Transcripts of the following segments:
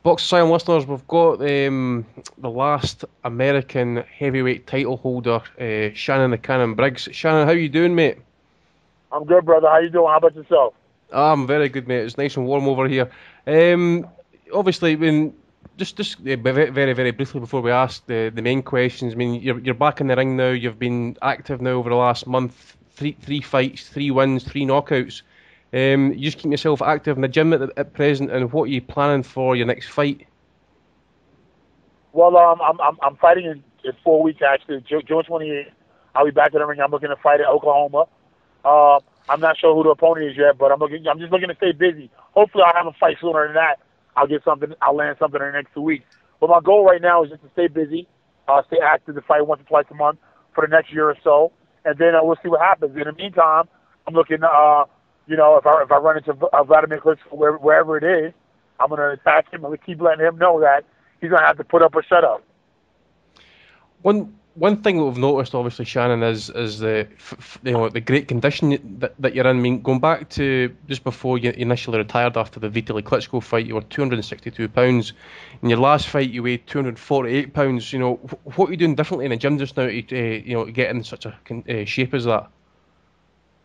Box Sign listeners, we've got the last American heavyweight title holder, Shannon the Cannon Briggs. Shannon, how you doing, mate? I'm good, brother. How you doing? How about yourself? I'm very good, mate. It's nice and warm over here. Um, Obviously, when very, very, very briefly before we ask the main questions, I mean, you're back in the ring now. You've been active now over the last month. Three fights, 3 wins, 3 knockouts. You just keep yourself active in the gym at present, and what are you planning for your next fight? Well, I'm fighting in 4 weeks actually. June 28th. I'll be back in the ring. I'm looking to fight at Oklahoma. I'm not sure who the opponent is yet, but I'm just looking to stay busy. Hopefully, I'll have a fight sooner than that. I'll get something. I'll land something in the next 2 weeks. But my goal right now is just to stay busy, stay active, to fight once or twice a month for the next year or so, and then we'll see what happens. In the meantime, I'm looking. If I run into Vladimir Klitschko wherever it is, I'm gonna attack him. I'm gonna keep letting him know that he's gonna have to put up or shut up. One thing that we've noticed, obviously, Shannon, is the great condition that you're in. I mean, going back to just before you initially retired after the Vitaly Klitschko fight, you were 262 pounds. In your last fight, you weighed 248 pounds. You know, what are you doing differently in the gym just now to to get in such a shape as that?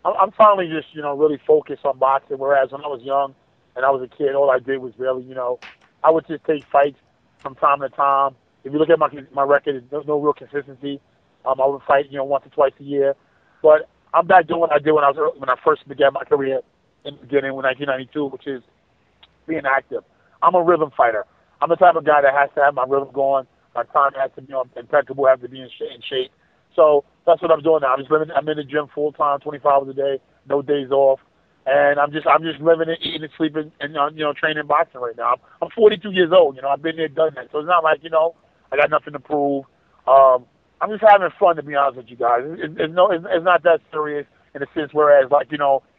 I'm finally just really focused on boxing. Whereas when I was young and I was a kid, all I did was really I would just take fights from time to time. If you look at my record, there's no real consistency. I would fight once or twice a year, but I'm back doing what I did when I first began my career in the beginning, in 1992, which is being active. I'm a rhythm fighter. I'm the type of guy that has to have my rhythm going. My time has to be impeccable, have to be in shape. So that's what I'm doing now. I'm in the gym full time, 24 hours a day, no days off, and I'm just living it, eating, and sleeping, and training boxing right now. I'm 42 years old. I've been there, done that. So it's not like I got nothing to prove. I'm just having fun, to be honest with you guys. It's not that serious in a sense. Whereas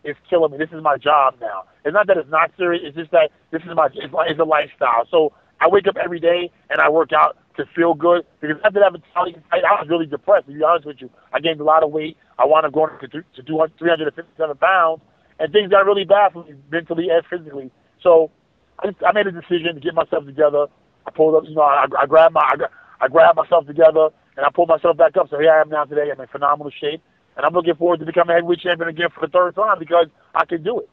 it's killing me. This is my job now. It's not that it's not serious. It's just that this is it's a lifestyle. So I wake up every day and I work out to feel good, because after that Italian fight, I was really depressed, to be honest with you. I gained a lot of weight. I wound up going to 357 pounds, and things got really bad for me mentally and physically. So I made a decision to get myself together. I pulled up, I grabbed myself together and I pulled myself back up. So here I am now today. I'm in phenomenal shape, and I'm looking forward to becoming a heavyweight champion again for the third time, because I can do it.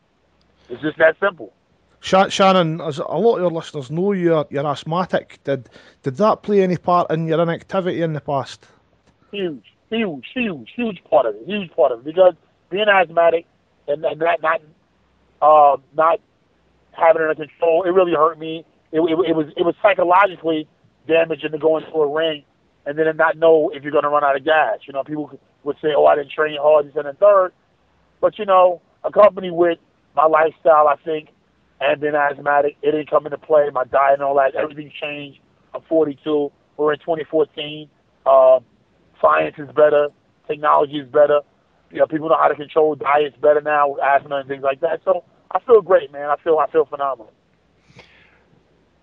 It's just that simple. Shannon, as a lot of your listeners know, you're asthmatic. Did that play any part in your inactivity in the past? Huge part of it. Huge part of it, because being asthmatic and not having it under control, it really hurt me. It was psychologically damaging to go into a ring and then not know if you're going to run out of gas. People would say, "Oh, I didn't train hard, this and the third." But accompanied with my lifestyle, I think, and being asthmatic, it didn't come into play. My diet and all that, everything changed. I'm 42. We're in 2014. Science is better. Technology is better. People know how to control diets better now with asthma and things like that. So I feel great, man. I feel phenomenal.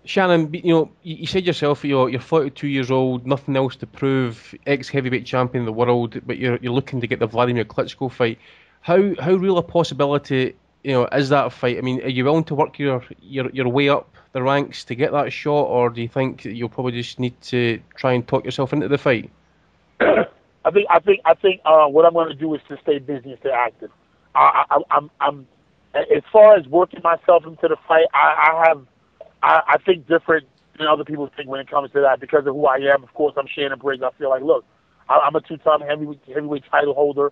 Shannon, you said yourself you're 42 years old, nothing else to prove, ex-heavyweight champion of the world, but you're looking to get the Vladimir Klitschko fight. How real a possibility is that fight? I mean, are you willing to work your way up the ranks to get that shot, or do you think that you'll probably just need to try and talk yourself into the fight? I think what I'm going to do is to stay busy and stay active. I'm as far as working myself into the fight. I think different than other people think when it comes to that, because of who I am. Of course, I'm Shannon Briggs. I feel like, look, I'm a two-time heavyweight title holder.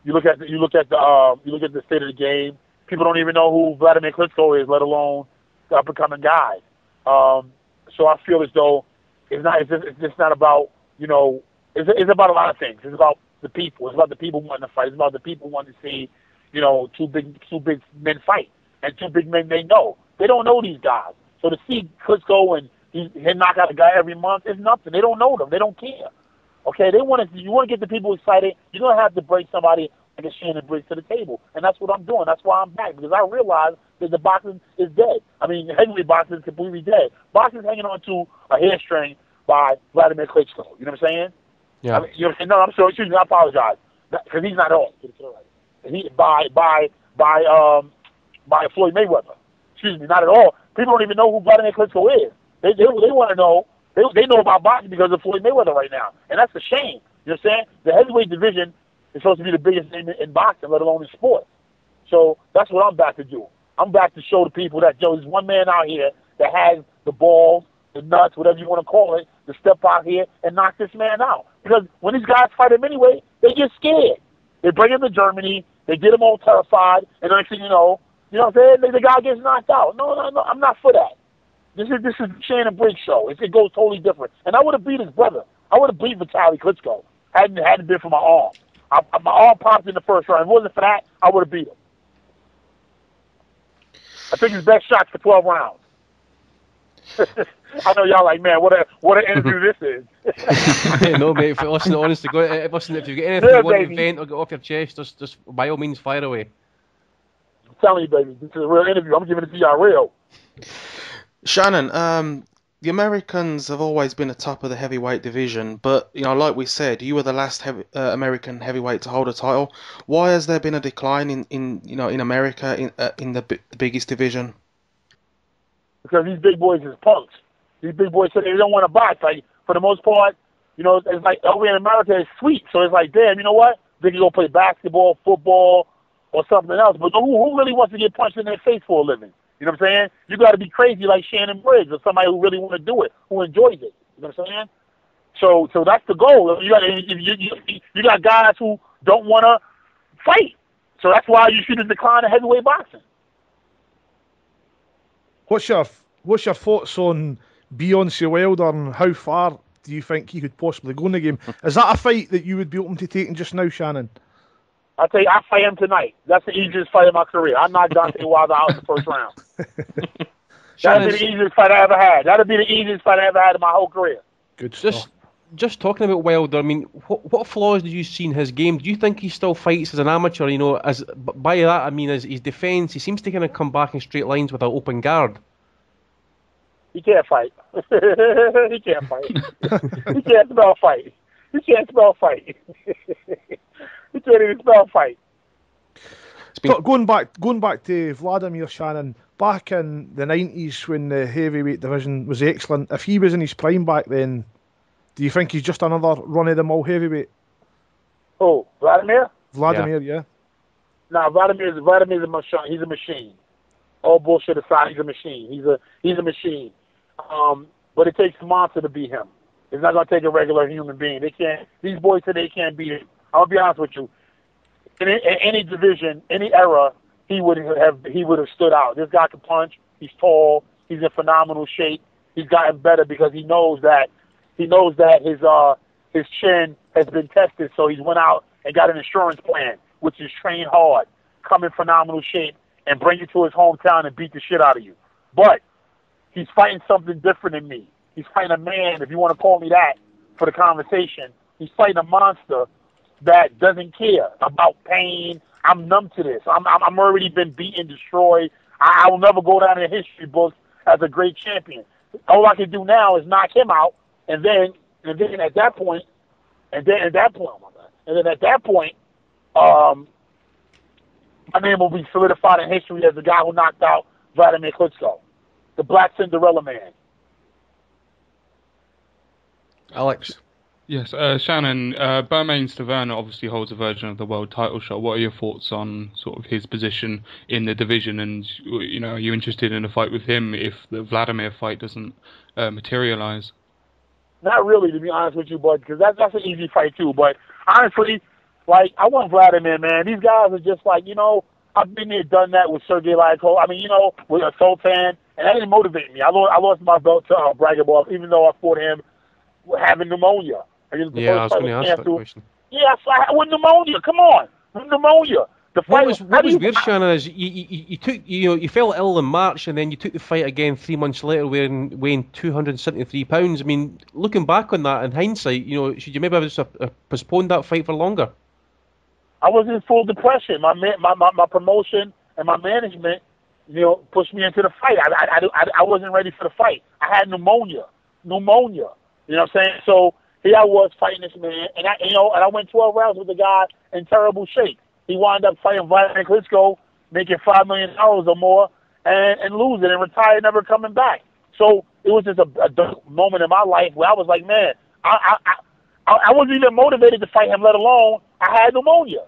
You look at the state of the game. People don't even know who Vladimir Klitschko is, let alone the up-and-coming guys. So I feel as though it's just not about it's about a lot of things. It's about the people. It's about the people wanting to fight. It's about the people wanting to see two big men fight, and two big men they know. They don't know these guys. So to see Klitschko and he knock out a guy every month is nothing. They don't know them. They don't care. Okay, you want to get the people excited. You're gonna have to bring somebody like a Shannon Briggs to the table, and that's what I'm doing. That's why I'm back, because I realize that the boxing is dead. I mean, heavyweight boxing is completely dead. Boxing's hanging on to a hairstring by Vladimir Klitschko. You know what I'm saying? I Yeah. mean, no, I'm sorry. Excuse me. I apologize, because he's not on. He by Floyd Mayweather. excuse me, not at all. People don't even know who Vladimir Klitschko is. They want to know. They know about boxing because of Floyd Mayweather right now, and that's a shame. You know what I'm saying? The heavyweight division is supposed to be the biggest name in boxing, let alone in sports. So that's what I'm back to do. I'm back to show the people that, there's one man out here that has the balls, the nuts, whatever you want to call it, to step out here and knock this man out. Because when these guys fight him anyway, they get scared. They bring him to Germany, they get him all terrified, and the next thing you know what I'm saying? The guy gets knocked out. No, I'm not for that. This is the Shannon Briggs show. It goes totally different. And I would have beat his brother. I would have beat Vitaly Klitschko hadn't it been for my arm. My arm popped in the first round. If it wasn't for that, I would have beat him. I took his best shots for 12 rounds. I know y'all like, man, what an interview this is. No, mate. Listen, honestly, listen. If you get anything you want to vent or get off your chest, just by all means fire away. I'm telling you, baby, this is a real interview. I'm giving it to y'all real. Shannon, the Americans have always been the top of the heavyweight division, but like we said, you were the last American heavyweight to hold a title. Why has there been a decline in America in the biggest division? Because these big boys is punks. These big boys say they don't want to box. Like, for the most part, it's like over in America it's sweet. So it's like, damn, you know what? They can go play basketball, football, or something else. But who really wants to get punched in their face for a living? You know what I'm saying? You got to be crazy like Shannon Briggs or somebody who really want to do it, who enjoys it. You know what I'm saying? So that's the goal. You got guys who don't want to fight. So that's why you see the decline of heavyweight boxing. What's your thoughts on Beyonce Wilder and how far do you think he could possibly go in the game? Is that a fight that you would be open to taking just now, Shannon? I'll tell you, I fight him tonight. That's the easiest fight of my career. I knocked Deontay Wilder out in the first round. That'd be the easiest fight I ever had. That'd be the easiest fight I ever had in my whole career. Good stuff. Just talking about Wilder, I mean, what flaws did you see in his game? Do you think he still fights as an amateur? As by that I mean, as his defence, he seems to kind of come back in straight lines with an open guard. He can't fight. He can't fight. He can't spell fight. He can't spell fight. He can't even spell fight. So going back to Vladimir, Shannon, back in the 90s when the heavyweight division was excellent, if he was in his prime back then, do you think he's just another run-of-the-mill heavyweight? Oh, Vladimir? Vladimir, yeah. Nah, Vladimir's a machine. He's a machine. All bullshit aside, he's a machine. He's a machine. But it takes a monster to beat him. It's not gonna take a regular human being. They can't. These boys today can't beat him. I'll be honest with you. In any division, any era, he would have stood out. This guy can punch. He's tall. He's in phenomenal shape. He's gotten better because he knows that his chin has been tested. So he's went out and got an insurance plan, which is train hard, come in phenomenal shape, and bring you to his hometown and beat the shit out of you. But he's fighting something different than me. He's fighting a man, if you want to call me that, for the conversation. He's fighting a monster that doesn't care about pain. I'm numb to this. I'm already been beaten, destroyed. I will never go down in the history books as a great champion. All I can do now is knock him out, and then at that point, my name will be solidified in history as the guy who knocked out Vladimir Klitschko, the Black Cinderella Man. Alex. Yes, Shannon, Bermane Stiverne obviously holds a version of the world title shot. What are your thoughts on sort of his position in the division? And, are you interested in a fight with him if the Vladimir fight doesn't materialize? Not really, to be honest with you, bud, because that's an easy fight too. But honestly, like, I want Vladimir, man. These guys are just like, I've been there, done that with Sergey Lyakov. I mean, with a Sultan, and that didn't motivate me. I lost my belt to Bragabov, even though I fought him having pneumonia. I was going to ask that question. Yeah, with pneumonia. Come on, with pneumonia. The fight what was weird, Shannon, is you took you fell ill in March, and then you took the fight again 3 months later, weighing 273 pounds. I mean, looking back on that in hindsight, should you maybe have just postponed that fight for longer? I was in full depression. My promotion and my management, pushed me into the fight. I wasn't ready for the fight. I had pneumonia. You know what I'm saying? So here I was fighting this man, and I went 12 rounds with the guy in terrible shape. He wound up fighting Vladimir Klitschko, making $5 million or more, and lose it and retire, never coming back. So it was just a dark moment in my life where I was like, man, I wasn't even motivated to fight him, let alone I had pneumonia.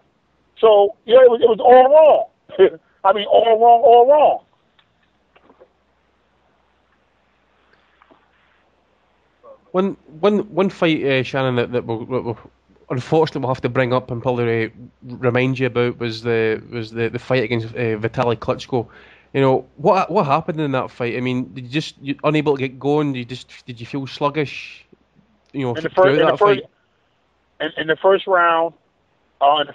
So yeah, it was all wrong. I mean, all wrong. One fight, Shannon, that we'll unfortunately we'll have to bring up and probably remind you about was the fight against Vitaly Klitschko. You know what happened in that fight? I mean, did you unable to get going? Did you feel sluggish? You know, In the first round of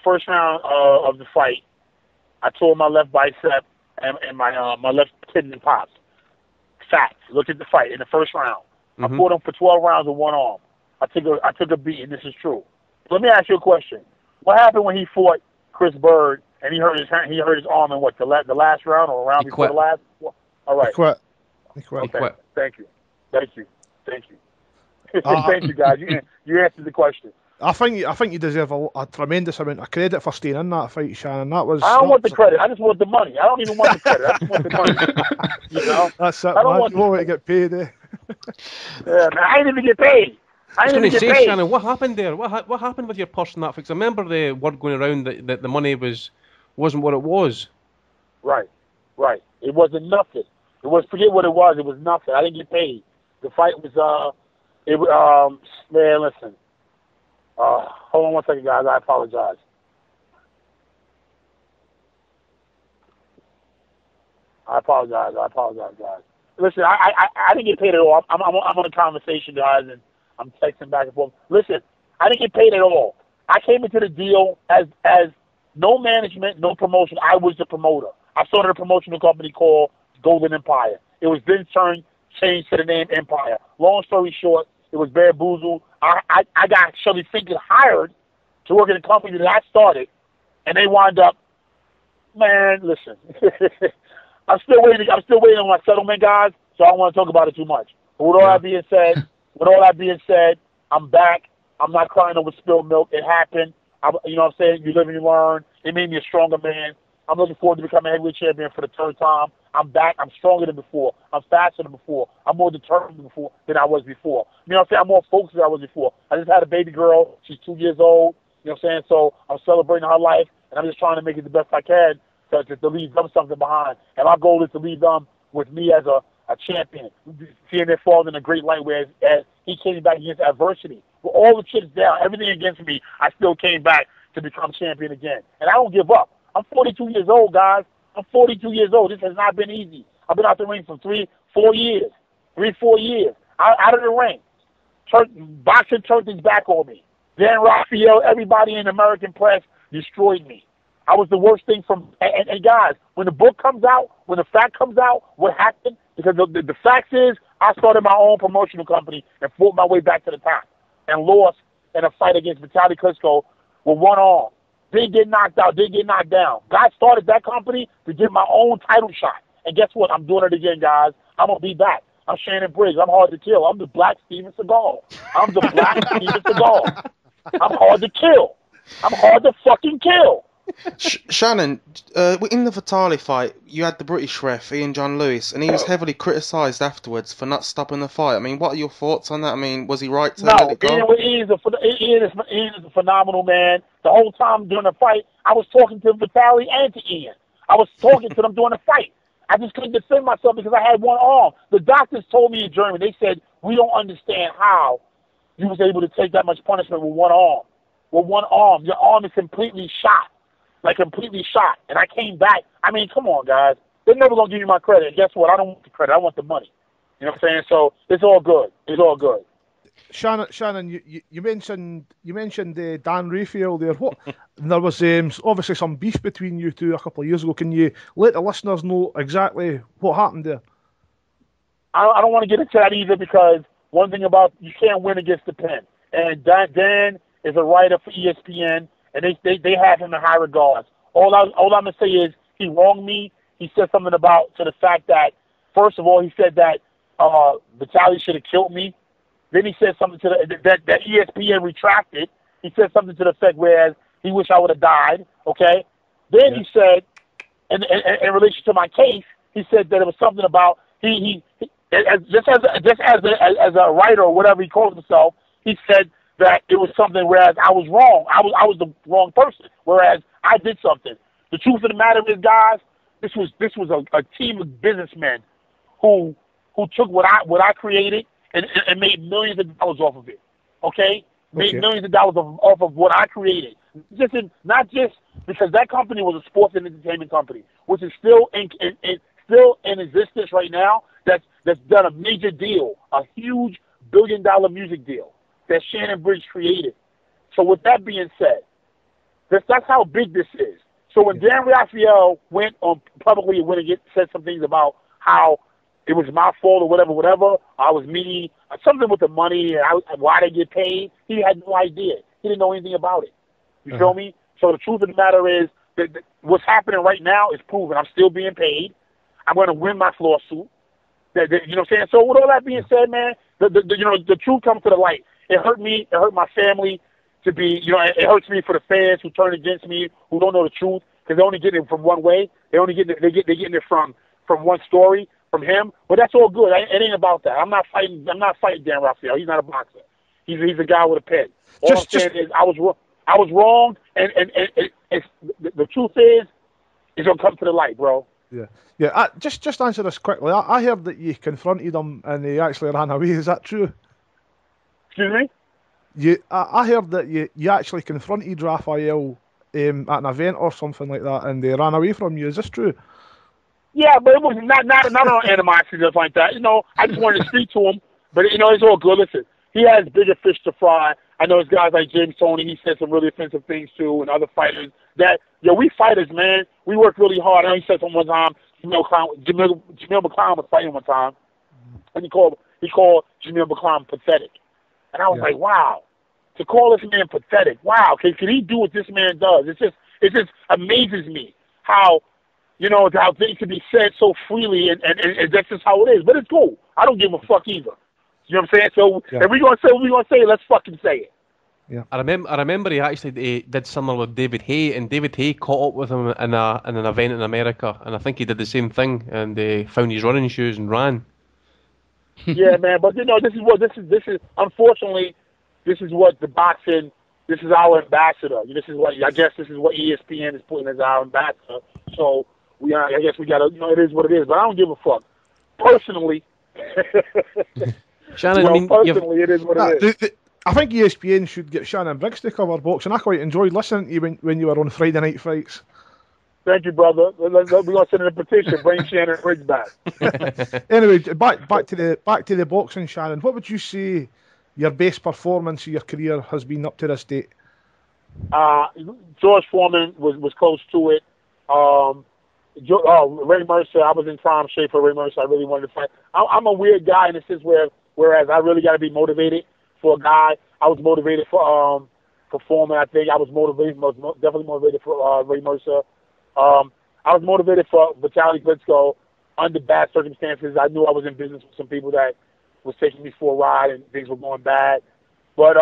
the fight, I tore my left bicep and my left kidney popped. Facts. Look at the fight in the first round. I fought him for 12 rounds with one arm. I took a beating. This is true. Let me ask you a question. What happened when he fought Chris Bird and he hurt his arm in what, the last round or round before the last? All right. He quit. Okay. Thank you. Thank you, guys. You answered the question. I think you deserve a tremendous amount of credit for staying in that fight, Shannon. I don't want the credit. I just want the money. I don't even want the credit. I just want the money. You know? That's it, I don't man. You want to get paid, eh? Yeah, man. I didn't even get paid. I was going to say, Shannon, what happened there? What happened with your purse and that? Because I remember the word going around that the money wasn't what it was. Right. It wasn't nothing. Forget what it was. It was nothing. I didn't get paid. The fight was man, listen. Hold on one second, guys. I apologize. Guys. Listen, I didn't get paid at all. I'm on a conversation, guys, and I'm texting back and forth. Listen, I didn't get paid at all. I came into the deal as no management, no promotion. I was the promoter. I started a promotional company called Golden Empire. It was then changed to the name Empire. Long story short, it was bamboozled. I got Shelly Finkel hired to work in a company that I started, and they wind up, man, listen. I'm still waiting on my settlement, guys, so I don't want to talk about it too much. But with all that being said, I'm back. I'm not crying over spilled milk. It happened. You know what I'm saying? You live and you learn. It made me a stronger man. I'm looking forward to becoming a heavyweight champion for the third time. I'm back. I'm stronger than before. I'm faster than before. I'm more determined than I was before. You know what I'm saying? I'm more focused than I was before. I just had a baby girl. She's 2 years old. You know what I'm saying? So I'm celebrating her life, and I'm just trying to make it the best I can to leave them something behind. And my goal is to leave them with me as a champion, seeing their fall in a great light where as he came back against adversity. With all the chips down, everything against me, I still came back to become champion again. And I don't give up. I'm 42 years old, guys. I'm 42 years old. This has not been easy. I've been out the ring for 3-4 years. Out of the ring. Boxing turned his back on me. Dan Raphael, everybody in the American press destroyed me. I was the worst thing and guys, when the book comes out, when the fact comes out, what happened, because the fact is, I started my own promotional company and fought my way back to the top and lost in a fight against Vitaly Klitschko with one arm. Didn't get knocked out, didn't get knocked down. God started that company to get my own title shot. And guess what? I'm doing it again, guys. I'm going to be back. I'm Shannon Briggs. I'm hard to kill. I'm the black Steven Seagal. I'm hard to kill. I'm hard to fucking kill. Shannon, in the Vitali fight, you had the British ref, Ian John Lewis, and he was heavily criticised afterwards for not stopping the fight. I mean, what are your thoughts on that? I mean, was he right to let it go? Ian is a phenomenal man. The whole time during the fight, I was talking to Vitali and to Ian. I was talking to them during the fight. I just couldn't defend myself because I had one arm. The doctors told me in Germany, they said, we don't understand how you was able to take that much punishment with one arm. With one arm. Your arm is completely shot. Completely shot. And I came back. I mean, come on, guys. They're never going to give you my credit. And guess what? I don't want the credit. I want the money. You know what I'm saying? So it's all good. It's all good. Shannon, you mentioned Dan Raphael there. What? There was obviously some beef between you two a couple of years ago. Can you let the listeners know exactly what happened there? I don't want to get into that either because one thing about you can't win against the pen. And Dan is a writer for ESPN. And they have him in high regards. All I'm gonna say is he wronged me. He said something to the fact that first of all he said that Vitaly should have killed me. Then he said something to that ESPN retracted. He said something to the effect whereas he wished I would have died. Okay. Then he said in relation to my case, He said that it was something about just as a writer or whatever he calls himself. He said that it was something, whereas I was wrong. I was the wrong person, whereas I did something. The truth of the matter is, guys, this was a team of businessmen who took what I created and made millions of dollars off of it. Okay? Made millions of dollars off of what I created. Not just because that company was a sports and entertainment company, which is still in existence right now. That's done a major deal, a huge $1 billion music deal that Shannon Briggs created. So with that being said, that's how big this is. So when Dan Raphael went on publicly and said some things about how it was my fault or whatever, I was meaning something with the money and why they get paid, he had no idea. He didn't know anything about it. You feel me? So the truth of the matter is that what's happening right now is proven. I'm still being paid. I'm going to win my lawsuit. You know what I'm saying? So with all that being said, man, the truth comes to the light. It hurt me. It hurt my family to be, it hurts me for the fans who turn against me, who don't know the truth, because they only get it from one way. They're getting it from one story, from him. But that's all good. It ain't about that. I'm not fighting Dan Raphael. He's not a boxer. He's a guy with a pen. All I'm saying is I was wrong, and the truth is, it's gonna come to the light, bro. Yeah. Just answer this quickly. I heard that you confronted him and he actually ran away. Is that true? Excuse me? I heard that you actually confronted Raphael at an event or something like that, and they ran away from you. Is this true? Yeah, but it was not on animosity or like that. I just wanted to speak to him, but it's all good. Listen, he has bigger fish to fry. I know it's guys like James Toney. He said some really offensive things too, and other fighters. We fighters, man. We work really hard. I know he said some one time. Jamil McClown was fighting one time, and he called Jamil McClown pathetic, and I was like, wow. To call this man pathetic, wow, can he do what this man does? It just amazes me how things can be said so freely, and that's just how it is. But it's cool. I don't give a fuck either. You know what I'm saying? So if we're gonna say what we're gonna say, let's fucking say it. Yeah. I remember he actually did similar with David Haye, and David Haye caught up with him in an event in America, and I think he did the same thing, and found his running shoes and ran. Yeah, man. But this is unfortunately. This is what the boxing. This is our ambassador. This is what ESPN is putting as our ambassador. So I guess we gotta. It is what it is. But I don't give a fuck. Personally, Shannon, personally, it is what it is. I think ESPN should get Shannon Briggs to cover boxing. I quite enjoyed listening to you when you were on Friday Night Fights. Thank you, brother. We're gonna send in a petition. Bring Shannon Briggs back. Anyway, back to the boxing, Shannon. What would you say your best performance of your career has been up to this date? George Foreman was close to it. Ray Mercer, I was in prime shape for Ray Mercer. I really wanted to fight. I'm a weird guy in the sense whereas I really got to be motivated for a guy. I was motivated for Foreman. I think I was definitely motivated for Ray Mercer. I was motivated for Vitaly Klitschko under bad circumstances. I knew I was in business with some people that was taking me for a ride and things were going bad. But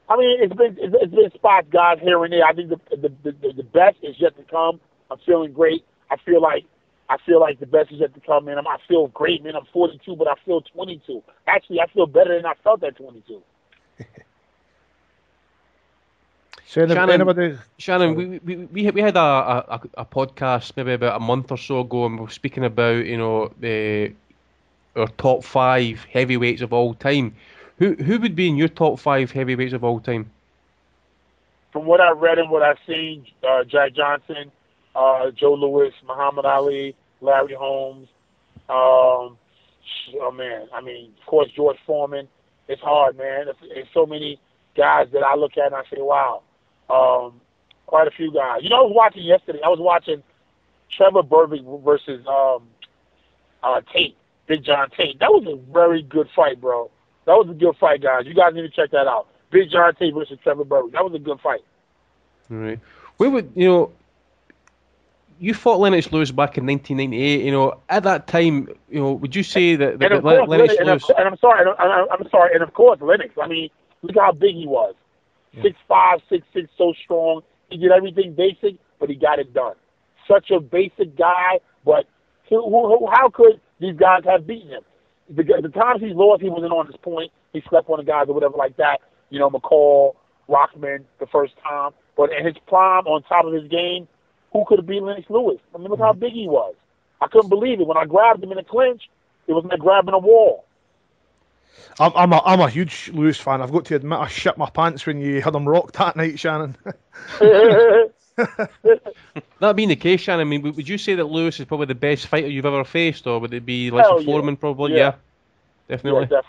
it's been spots, guys, here and there. I think the best is yet to come. I'm feeling great. I feel like the best is yet to come, man. I feel great, man. I'm 42, but I feel 22. Actually, I feel better than I felt at 22. Shannon, we had a podcast maybe about a month or so ago, and we were speaking about our top 5 heavyweights of all time. Who would be in your top 5 heavyweights of all time? From what I've read and what I've seen, Jack Johnson, Joe Louis, Muhammad Ali, Larry Holmes. Of course, George Foreman. It's hard, man. It's so many guys that I look at and I say, wow. Quite a few guys. I was watching yesterday. I was watching Trevor Berbick versus Tate, Big John Tate. That was a very good fight, bro. That was a good fight, guys. You guys need to check that out. Big John Tate versus Trevor Berbick. That was a good fight. All right. Where would you fought Lennox Lewis back in 1998? At that time, would you say that Lennox Lewis? And I'm sorry. And of course, Lennox. I mean, look how big he was. 6'5", 6'6", so strong. He did everything basic, but he got it done. Such a basic guy, but How could these guys have beaten him? The times he's lost, he wasn't on his point. He slept on the guys or whatever like that. McCall, Rockman the first time. But in his prime, on top of his game, who could have beat Lennox Lewis? I mean, look how big he was. I couldn't believe it. When I grabbed him in the clinch, it was like grabbing a wall. I'm a huge Lewis fan. I've got to admit, I shit my pants when you had him rocked that night, Shannon. That being the case, Shannon, I mean, would you say that Lewis is probably the best fighter you've ever faced, or would it be Lance Foreman probably? Yeah, definitely. Yeah,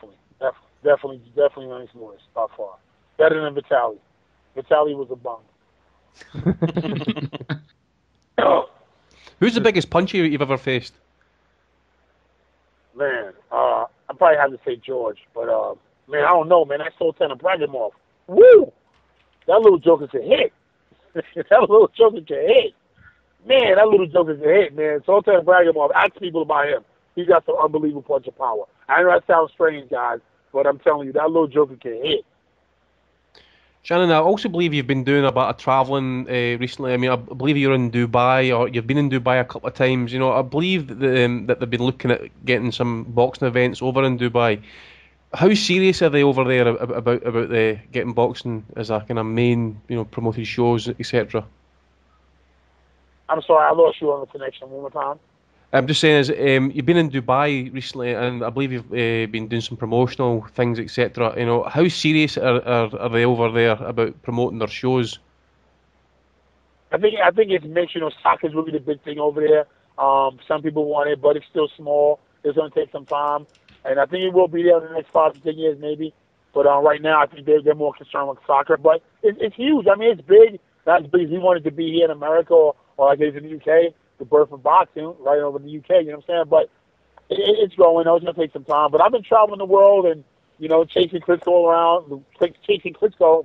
definitely Lennox Lewis by far. Better than Vitaly. Vitaly was a bum. Who's the biggest puncher you've ever faced? Man, I probably have to say George, but man, I don't know, man. That Sultan Ibragimov, woo! That little joker can hit. That little joker can hit. Man, that little joker can hit, man. Sultan Ibragimov, ask people about him. He's got some unbelievable punch of power. I know that sounds strange, guys, but I'm telling you, that little joker can hit. Shannon, I also believe you've been doing a bit of travelling recently. I mean, I believe you're in Dubai, or you've been in Dubai a couple of times. I believe that they've been looking at getting some boxing events over in Dubai. How serious are they over there about getting boxing as a kind of main, promoted shows, etc.? I'm sorry, I lost you on the connection one more time. I'm just saying, you've been in Dubai recently, and I believe you've been doing some promotional things, etc. How serious are they over there about promoting their shows? I think it's mixed. Soccer's really the big thing over there. Some people want it, but it's still small. It's going to take some time, and I think it will be there in the next 5 to 10 years, maybe. But right now, I think they're more concerned with soccer. But it's huge. I mean, it's big. Not as big as we wanted to be here in America or like it is in the UK. The birth of boxing right over in the UK, you know what I'm saying? But it's growing. It's going to take some time. But I've been traveling the world and, chasing Klitschko around,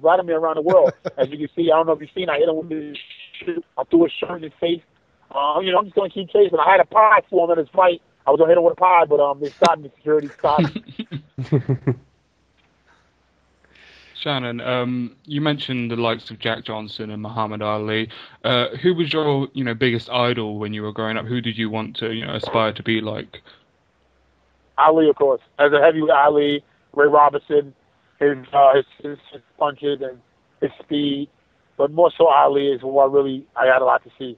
Vladimir around the world. As you can see, I don't know if you've seen, I hit him with the shoe. I threw a shirt in his face. I'm just going to keep chasing. I had a pie for him in his fight. I was going to hit him with a pie, but they stopped me. Security stopped me. Shannon, you mentioned the likes of Jack Johnson and Muhammad Ali. Who was your, biggest idol when you were growing up? Who did you want to, aspire to be like? Ali, of course. As a heavyweight, Ali, Ray Robinson, his punches and his speed, but more so Ali is who I had a lot to see.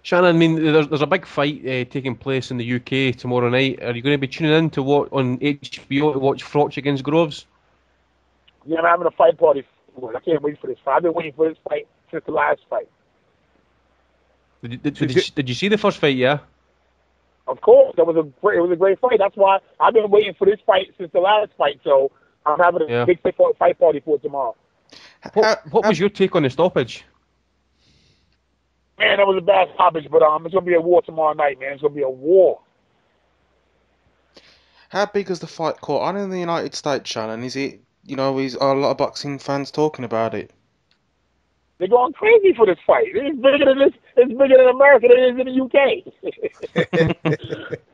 Shannon, I mean, there's a big fight taking place in the UK tomorrow night. Are you going to be tuning in to on HBO to watch Froch against Groves? Yeah, I'm having a fight party. I can't wait for this fight. I've been waiting for this fight since the last fight. Did you see the first fight? Yeah. Of course, it was a great fight. That's why I've been waiting for this fight since the last fight. So I'm having a big fight party for tomorrow. What was your take on the stoppage? Man, that was a bad stoppage, but it's gonna be a war tomorrow night, man. It's gonna be a war. How big is the fight caught on in the United States, Shannon? Is it, is a lot of boxing fans talking about it? They're going crazy for this fight. It's bigger than this. It's bigger than America than it is in the UK.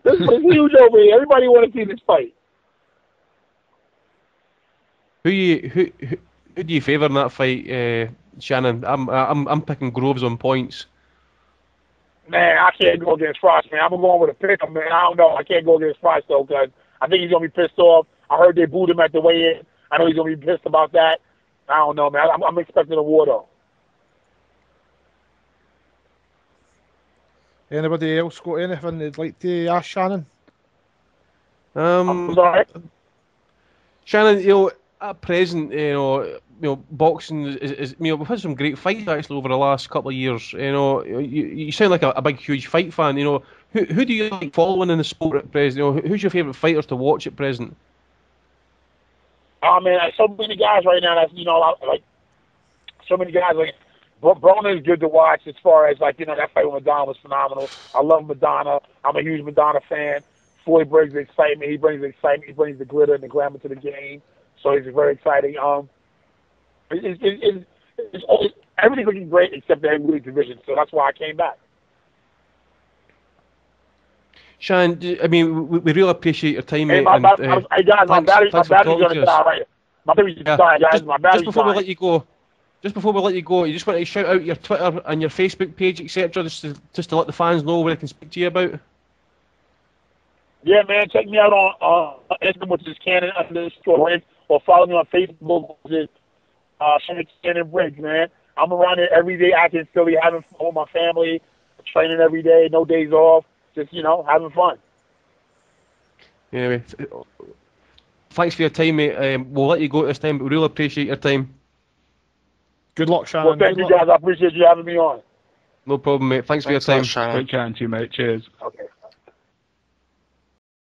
This is huge over here. Everybody want to see this fight. Who do you favour in that fight, Shannon? I'm picking Groves on points. Man, I can't go against Frost, man. I'm going with a pick, man. I don't know. I can't go against Frost, though, because I think he's going to be pissed off. I heard they booed him at the weigh-in. I know he's going to be pissed about that. I don't know, man. I'm expecting a war, though. Anybody else got anything they'd like to ask Shannon? I'm sorry? Shannon, at present, boxing is we've had some great fights actually over the last couple of years. You sound like a big, huge fight fan. Who do you like following in the sport at present? Who's your favourite fighters to watch at present? Oh man, so many guys right now. That's like so many guys. Like Broner is good to watch as far as that fight with Madonna was phenomenal. I love Madonna. I'm a huge Madonna fan. Floyd brings the excitement. He brings the excitement. He brings the glitter and the glamour to the game. So it's very exciting. Everything's looking great except the heavyweight division. So that's why I came back. Shannon, I mean, we really appreciate your time, hey, mate. My battery's going to die right. My battery's dying, guys. My battery's Just before we let you go, Just before we let you go, you just want to shout out your Twitter and your Facebook page, etc., just to let the fans know where they can speak to you about. Yeah, man, check me out on Instagram, which is Cannon_Briggs, or follow me on Facebook, which is Shannon Briggs, man. I'm around here every day, acting Philly, having fun with my family, training every day, no days off, just, having fun. Anyway, thanks for your time, mate. We'll let you go this time, but we really appreciate your time. Good luck, Shannon. Well, thank you, guys. I appreciate you having me on. No problem, mate. Thanks for your time. Shannon. Great chatting to you, mate. Cheers. Okay.